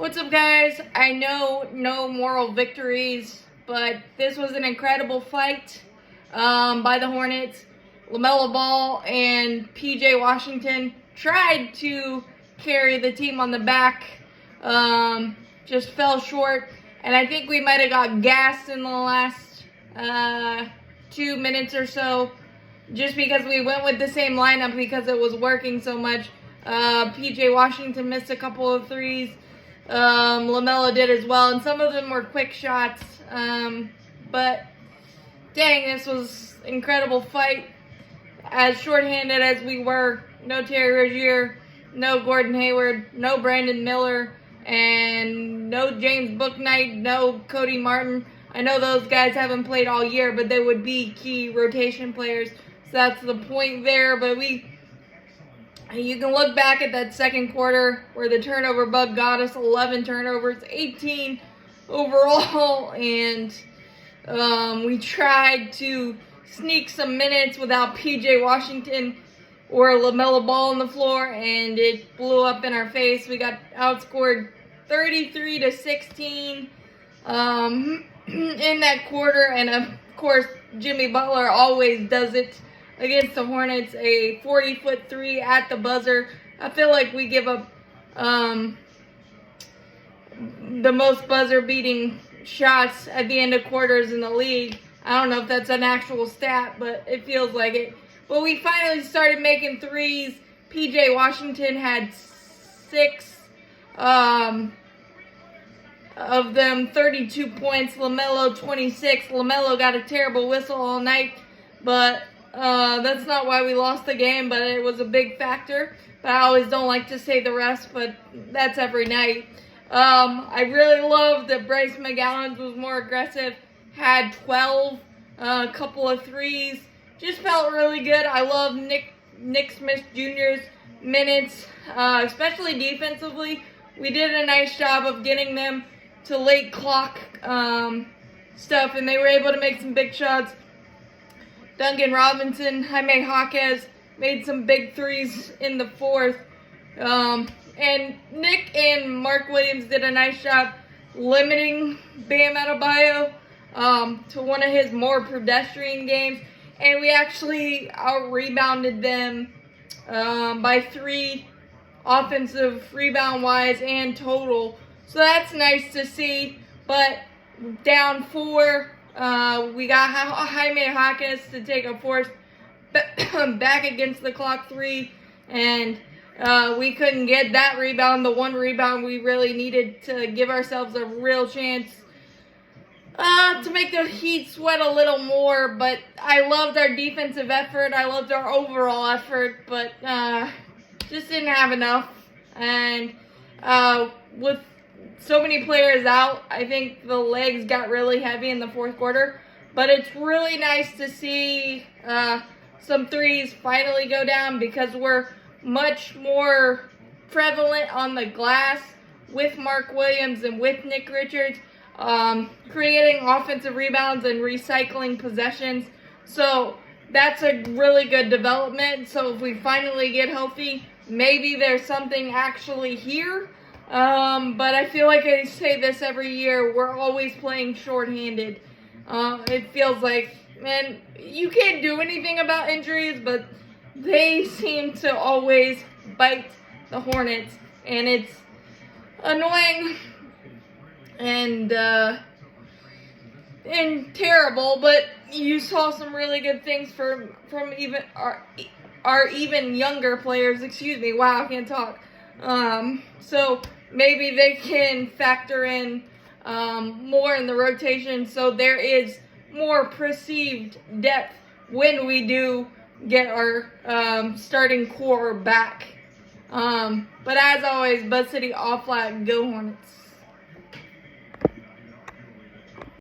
What's up, guys? I know no moral victories, but this was an incredible fight by the Hornets. LaMelo Ball and PJ Washington tried to carry the team on the back, just fell short, and I think we might have got gassed in the last 2 minutes or so, just because we went with the same lineup because it was working so much. PJ Washington missed a couple of threes. LaMelo did as well, and some of them were quick shots. But dang, this was an incredible fight. As shorthanded as we were, no Terry Rozier, no Gordon Hayward, no Brandon Miller, and no James Bouknight, no Cody Martin. I know those guys haven't played all year, but they would be key rotation players. So that's the point there. But you can look back at that second quarter where the turnover bug got us 11 turnovers, 18 overall, and we tried to sneak some minutes without PJ Washington or LaMelo Ball on the floor, and it blew up in our face. We got outscored 33-16 in that quarter, and of course Jimmy Butler always does it against the Hornets, a 40-foot three at the buzzer. I feel like we give up the most buzzer-beating shots at the end of quarters in the league. I don't know if that's an actual stat, but it feels like it. But we finally started making threes. PJ Washington had 6 of them, 32 points. LaMelo, 26. LaMelo got a terrible whistle all night, but that's not why we lost the game, but it was a big factor. But I always don't like to say the rest, but that's every night. I really loved that Bryce McGowan was more aggressive, had 12, a couple of threes. Just felt really good. I love Nick Smith Jr.'s minutes, especially defensively. We did a nice job of getting them to late clock stuff, and they were able to make some big shots. Duncan Robinson, Jaime Jaquez made some big threes in the fourth. And Nick and Mark Williams did a nice job limiting Bam Adebayo to one of his more pedestrian games. And we actually out-rebounded them by 3 offensive rebound-wise and total. So that's nice to see. But down 4, we got Jaime Jaquez to take a forced back against the clock 3, and we couldn't get that rebound, the one rebound we really needed to give ourselves a real chance to make the Heat sweat a little more. But I loved our defensive effort. I loved our overall effort, but just didn't have enough. And with so many players out, I think the legs got really heavy in the fourth quarter. But it's really nice to see some threes finally go down, because we're much more prevalent on the glass with Mark Williams and with Nick Richards, creating offensive rebounds and recycling possessions. So that's a really good development. So if we finally get healthy, maybe there's something actually here. But I feel like I say this every year, we're always playing shorthanded. It feels like, man, you can't do anything about injuries, but they seem to always bite the Hornets, and it's annoying and terrible. But you saw some really good things from even our even younger players. Excuse me, wow, I can't talk. So maybe they can factor in more in the rotation, so there is more perceived depth when we do get our starting core back. But as always, Bud City all flat, go Hornets.